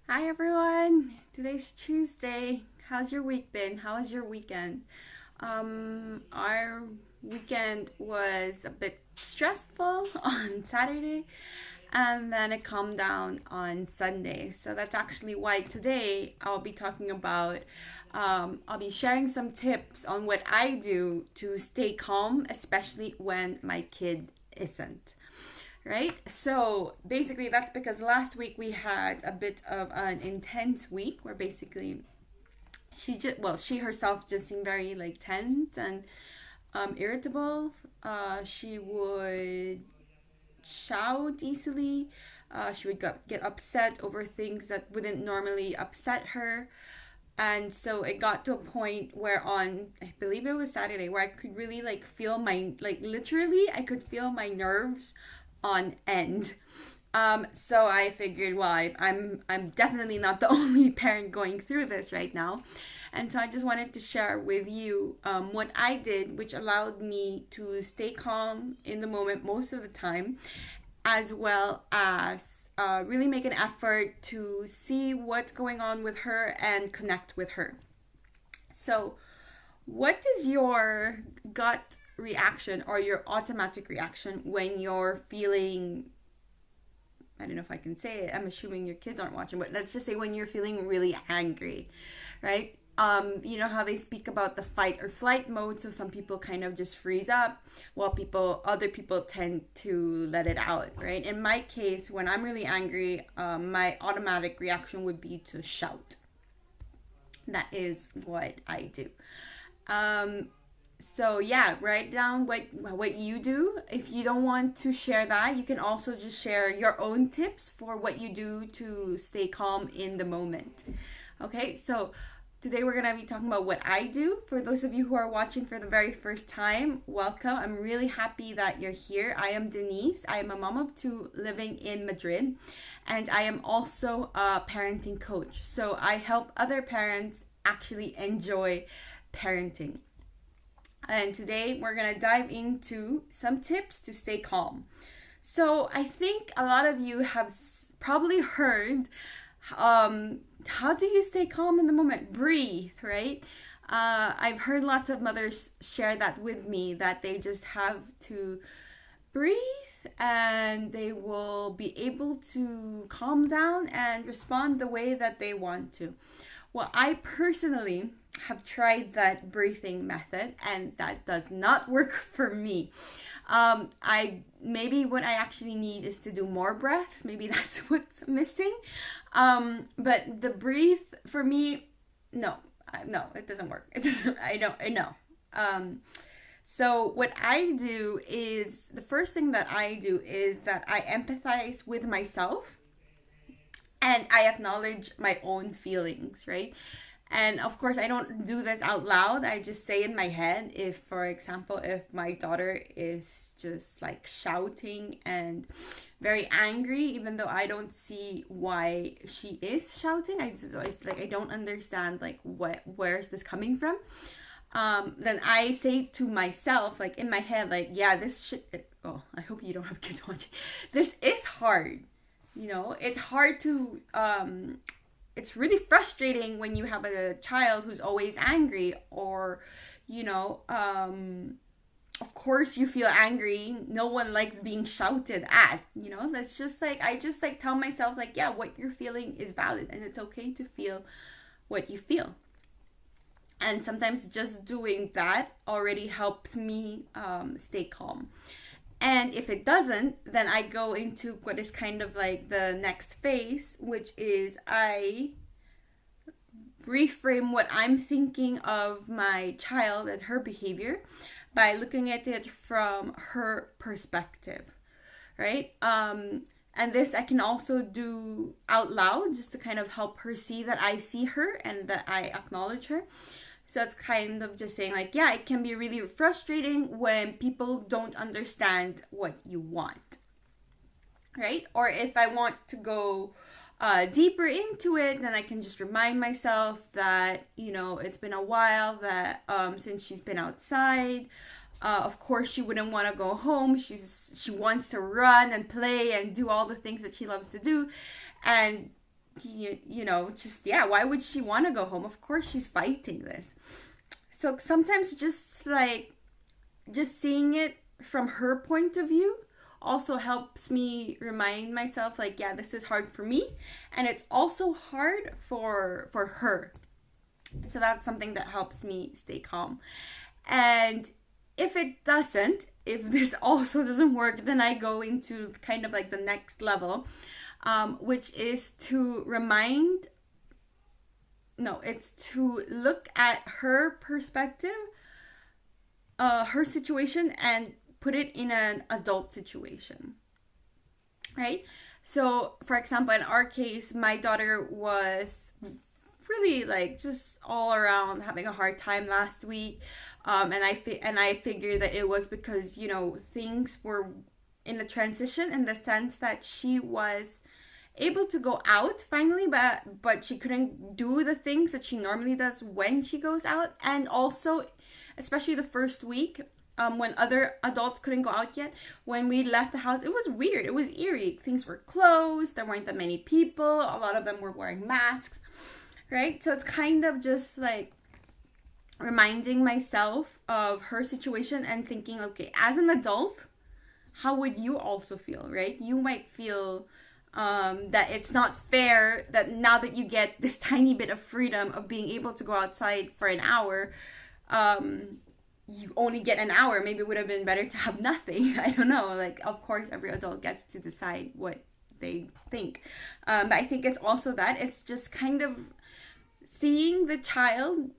Hi everyone. Today's Tuesday. How's your week been? How was your weekend? Our weekend was a bit stressful on Saturday and then it calmed down on Sunday. So that's actually why today I'll be talking about I'll be sharing some tips on what I do to stay calm, especially when my kid isn't, right? So basically, that's because last week we had a bit of an intense week where basically she herself just seemed very like tense and irritable. She would shout easily. She would get upset over things that wouldn't normally upset her. And so it got to a point where on, I believe it was Saturday, where I could really like feel my, like literally, I could feel my nerves on end. So I figured, well, I'm definitely not the only parent going through this right now, and so I just wanted to share with you what I did, which allowed me to stay calm in the moment most of the time, as well as really make an effort to see what's going on with her and connect with her. So, what is your gut reaction or your automatic reaction when you're feeling, I don't know if I can say it. I'm assuming your kids aren't watching, but let's just say when you're feeling really angry, right? You know how they speak about the fight or flight mode. So some people kind of just freeze up, while other people tend to let it out, right? In my case, when I'm really angry, my automatic reaction would be to shout. That is what I do. Um, so yeah, write down what you do. If you don't want to share that, you can also just share your own tips for what you do to stay calm in the moment. Okay, so today we're gonna be talking about what I do. For those of you who are watching for the very first time, welcome. I'm really happy that you're here. I am Denise. I am a mom of two living in Madrid, and I am also a parenting coach. So I help other parents actually enjoy parenting. And today we're going to dive into some tips to stay calm. So, I think a lot of you have probably heard how do you stay calm in the moment? Breathe, right? I've heard lots of mothers share that with me, that they just have to breathe and they will be able to calm down and respond the way that they want to. Well, I personally have tried that breathing method and that does not work for me. I maybe what I actually need is to do more breaths. Maybe that's what's missing. But the breathe for me, no, no, it doesn't work. It doesn't. I don't. I know. So what I do is the first thing that I do is that I empathize with myself and I acknowledge my own feelings, right? And of course, I don't do this out loud. I just say in my head, if, for example, if my daughter is just like shouting and very angry, even though I don't see why she is shouting, it's like I don't understand like where is this coming from. Then I say to myself, like in my head, like, yeah, this shit. Oh, I hope you don't have kids watching. This is hard. You know, it's hard to it's really frustrating when you have a child who's always angry, or you know, of course you feel angry. No one likes being shouted at, you know. That's just like, I just like tell myself like, yeah, what you're feeling is valid and it's okay to feel what you feel. And sometimes just doing that already helps me stay calm. And if it doesn't, then I go into what is kind of like the next phase, which is I reframe what I'm thinking of my child and her behavior by looking at it from her perspective, right? And this I can also do out loud just to kind of help her see that I see her and that I acknowledge her. So it's kind of just saying, like, yeah, it can be really frustrating when people don't understand what you want, right? Or if I want to go deeper into it, then I can just remind myself that, you know, it's been a while that since she's been outside. Of course, she wouldn't want to go home. She wants to run and play and do all the things that she loves to do, and just, yeah, why would she want to go home? Of course she's fighting this. So sometimes just seeing it from her point of view also helps me remind myself, like, yeah, this is hard for me, and it's also hard for her. So that's something that helps me stay calm. And if this also doesn't work, then I go into kind of like the next level, which is to it's to look at her perspective, her situation, and put it in an adult situation, right? So, for example, in our case, my daughter was really like just all around having a hard time last week, and I figured that it was because things were in a transition, in the sense that she was able to go out finally, but she couldn't do the things that she normally does when she goes out. And also, especially the first week, when other adults couldn't go out yet, when we left the house, it was weird, it was eerie. Things were closed, there weren't that many people, a lot of them were wearing masks, right? So it's kind of just like reminding myself of her situation and thinking, okay, as an adult, how would you also feel, right? You might feel that it's not fair that now that you get this tiny bit of freedom of being able to go outside for an hour, you only get an hour. Maybe it would have been better to have nothing. I don't know. Like, of course, every adult gets to decide what they think. But I think it's also that it's just kind of seeing the child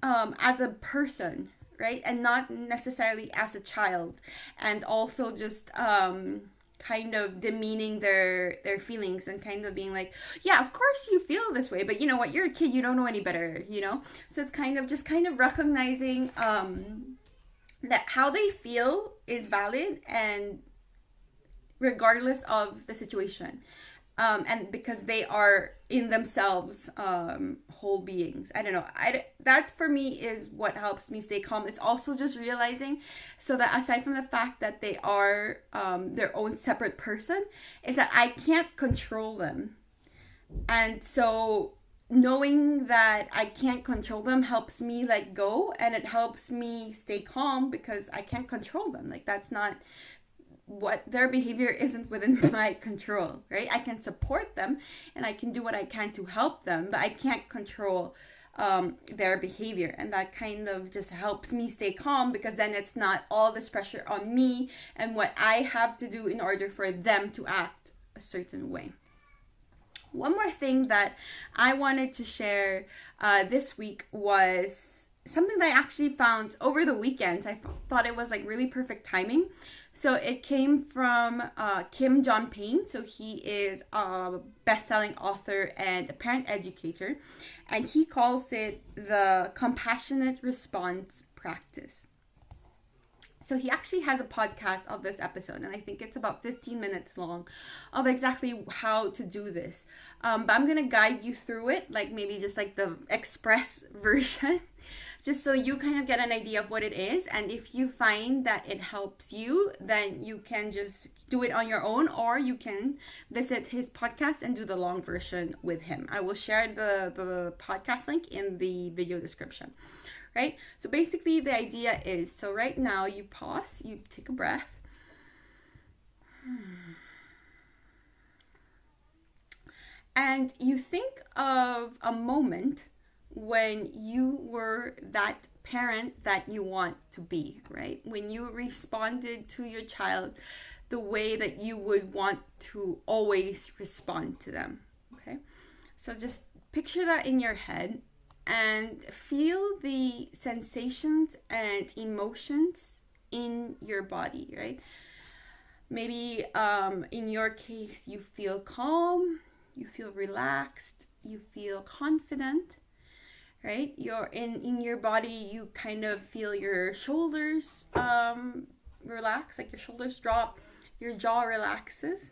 as a person, right? And not necessarily as a child. And also just kind of demeaning their feelings, and kind of being like, yeah, of course you feel this way, but you know what, you're a kid, you don't know any better, So it's kind of recognizing that how they feel is valid, and regardless of the situation, and because they are in themselves whole beings. I don't know. That for me is what helps me stay calm. It's also just realizing, so that aside from the fact that they are their own separate person, is that I can't control them. And so knowing that I can't control them helps me let go, and it helps me stay calm, because I can't control them. Like, that's not what their behavior isn't within my control, right? I can support them and I can do what I can to help them, but I can't control their behavior. And that kind of just helps me stay calm, because then it's not all this pressure on me and what I have to do in order for them to act a certain way. One more thing that I wanted to share this week was something that I actually found over the weekend. I thought it was like really perfect timing. So it came from Kim John Payne. So he is a best-selling author and a parent educator, and he calls it the compassionate response practice. So he actually has a podcast of this episode, and I think it's about 15 minutes long, of exactly how to do this. But I'm going to guide you through it, like maybe just like the express version, just so you kind of get an idea of what it is. And if you find that it helps you, then you can just do it on your own, or you can visit his podcast and do the long version with him. I will share the podcast link in the video description. Right? So basically the idea is, so right now you pause, you take a breath. And you think of a moment when you were that parent that you want to be, right? When you responded to your child the way that you would want to always respond to them, okay? So just picture that in your head and feel the sensations and emotions in your body, right? Maybe in your case, you feel calm, you feel relaxed, you feel confident, right? You're in your body, you kind of feel your shoulders relax, like your shoulders drop, your jaw relaxes,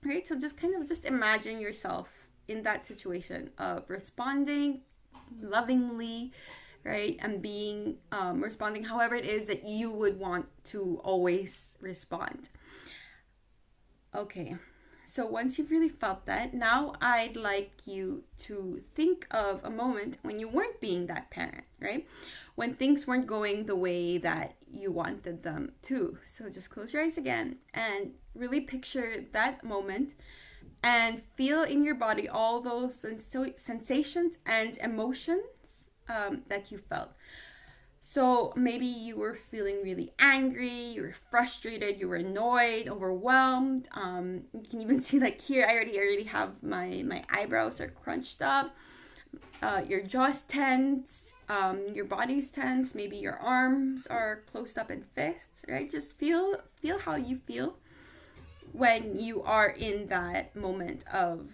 right? So just imagine yourself in that situation of responding lovingly, right? And being responding however it is that you would want to always respond. Okay, So once you've really felt that, now I'd like you to think of a moment when you weren't being that parent, right? When things weren't going the way that you wanted them to. So just close your eyes again and really picture that moment and feel in your body all those sensations and emotions that you felt. So maybe you were feeling really angry, you were frustrated, you were annoyed, overwhelmed. You can even see, like, here I already have my eyebrows are crunched up, your jaw's tense, your body's tense, maybe your arms are closed up in fists, right? Just feel how you feel when you are in that moment of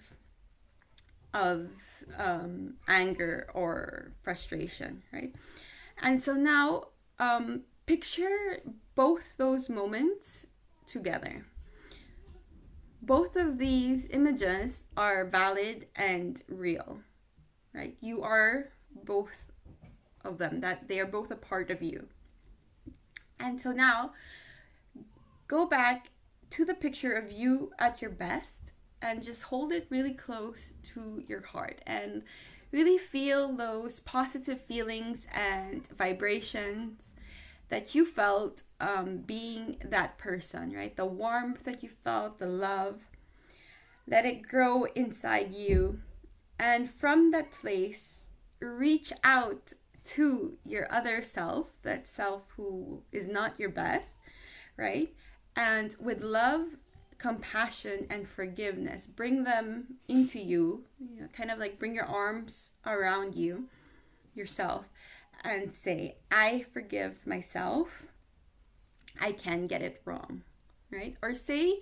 anger or frustration, right? And so now picture both those moments together. Both of these images are valid and real, right? You are both of them, that they are both a part of you. And so now go back to the picture of you at your best and just hold it really close to your heart and really feel those positive feelings and vibrations that you felt being that person, right? The warmth that you felt, the love. Let it grow inside you. And from that place, reach out to your other self, that self who is not your best, right? And with love, compassion, and forgiveness, bring them into you, kind of like bring your arms around yourself, and say, I forgive myself. I can get it wrong, right? Or say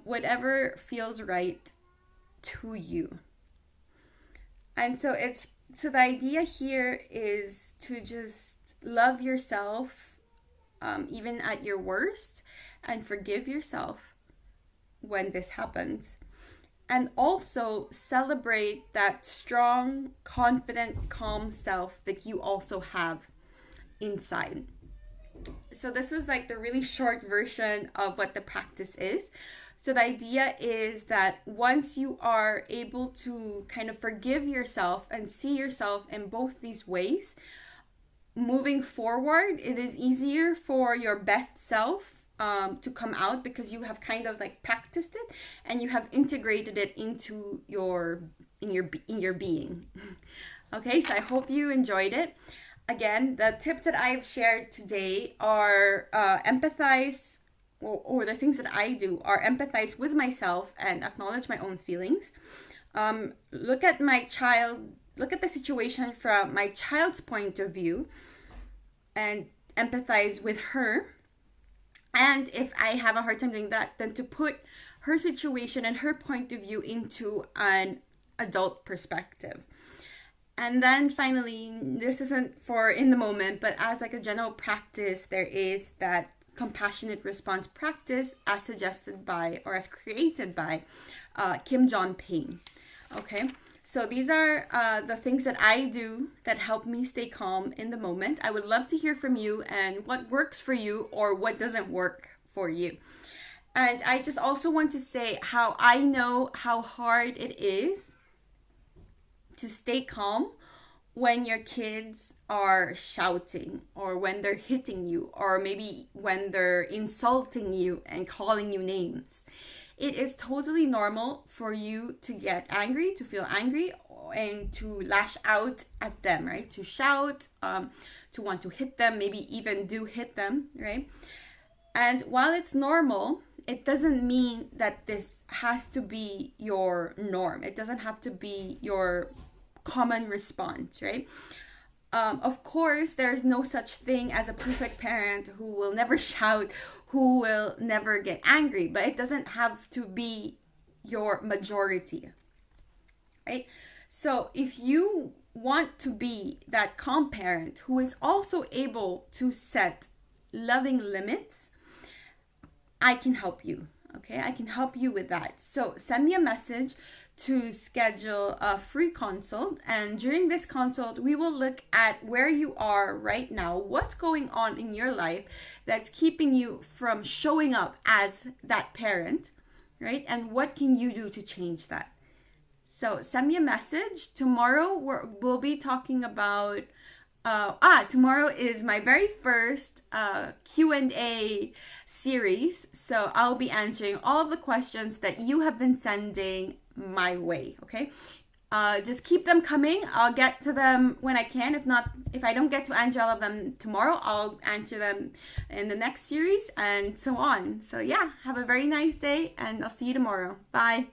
whatever feels right to you. And so the idea here is to just love yourself even at your worst, and forgive yourself when this happens. And also celebrate that strong, confident, calm self that you also have inside. So this was like the really short version of what the practice is. So the idea is that once you are able to kind of forgive yourself and see yourself in both these ways, moving forward, it is easier for your best self to come out, because you have kind of like practiced it and you have integrated it into your being. Okay, so I hope you enjoyed it. Again, the tips that I've shared today are empathize, or the things that I do are empathize with myself and acknowledge my own feelings. Look at the situation from my child's point of view and empathize with her. And if I have a hard time doing that, then to put her situation and her point of view into an adult perspective. And then finally, this isn't for in the moment, but as like a general practice, there is that compassionate response practice as suggested by, or as created by, Kim John Payne. Okay, so these are the things that I do that help me stay calm in the moment. I would love to hear from you and what works for you or what doesn't work for you. And I just also want to say how I know how hard it is to stay calm when your kids are shouting, or when they're hitting you, or maybe when they're insulting you and calling you names. It is totally normal for you to get angry, to feel angry, and to lash out at them, right? To shout, to want to hit them, maybe even do hit them, right? And while it's normal, it doesn't mean that this has to be your norm. It doesn't have to be your common response, right? Of course, there is no such thing as a perfect parent who will never shout, who will never get angry, but it doesn't have to be your majority, right? So if you want to be that calm parent who is also able to set loving limits, I can help you. Okay, I can help you with that. So send me a message to schedule a free consult, and during this consult we will look at where you are right now, what's going on in your life that's keeping you from showing up as that parent, right? And what can you do to change that? So send me a message. Tomorrow we'll be talking about tomorrow is my very first Q&A series. So I'll be answering all of the questions that you have been sending my way, okay? Just keep them coming. I'll get to them when I can. If I don't get to answer all of them tomorrow, I'll answer them in the next series and so on. So yeah, have a very nice day and I'll see you tomorrow. Bye.